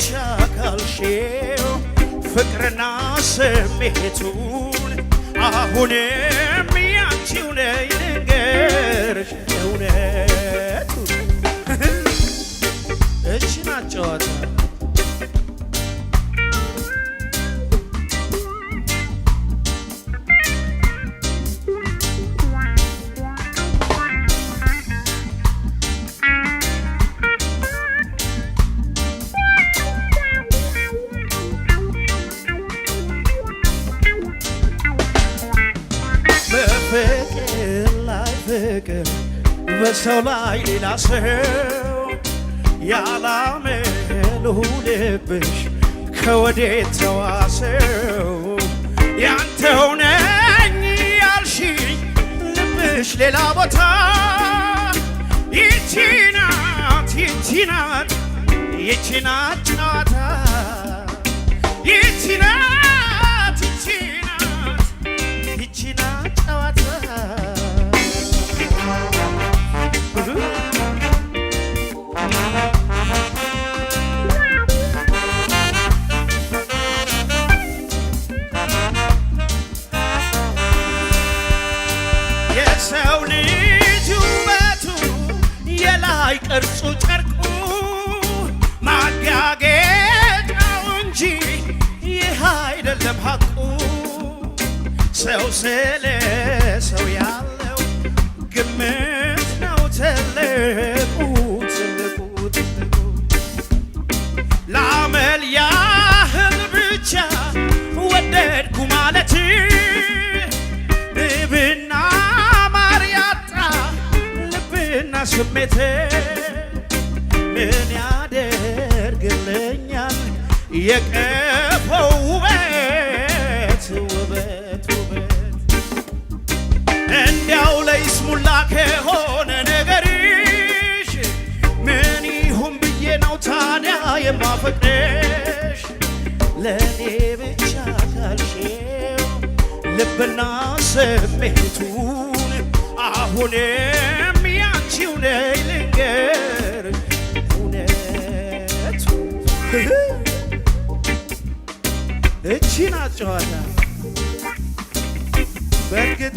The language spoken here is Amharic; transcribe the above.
ብቻ ካልሽው ፍቅርና ስሜቱን አሁንም ያንቺው ነኝ ልንገርሽ እውነቱን እቺ ናት ጨዋታ ፍቅር ላይ ፍቅር በሰው ላይ ሌላ ሰው ያላመሉ ልብሽ ከወዴት ተዋሰው ያንተው ነኝ ያልሽኝ ልብሽ ሌላ ቦታ ይቺ ናት ጨዋታ ይቺ ናት ጨዋታ የሰው ልጅ ውበቱ የላይ ቅርጹ ጨርቁ ማጋጌጫው እንጂ ይህ አይደለም ሐቁ ሰው ስለ ሰው ያለው ግምት ነው ትልቁ ለአመል ያህል ብቻ ወደድኩ ማለት ልብና ማር ያጣ ልብና ስሜት ምን ያደርግልኛል የቀፈው ውበት እንዲያው ለይስሙላ ከሆነ ነገርሽ ምን ይሁን ብዬ ነው ታዲያ የማፈቅርሽ ለእኔ ብቻ ካልሽው ልብና ስሜቱን አሁንም ያንቺው ነኝ ልንገርሽ እውነቱ እቺ ናት ጨዋታ በእርግጥ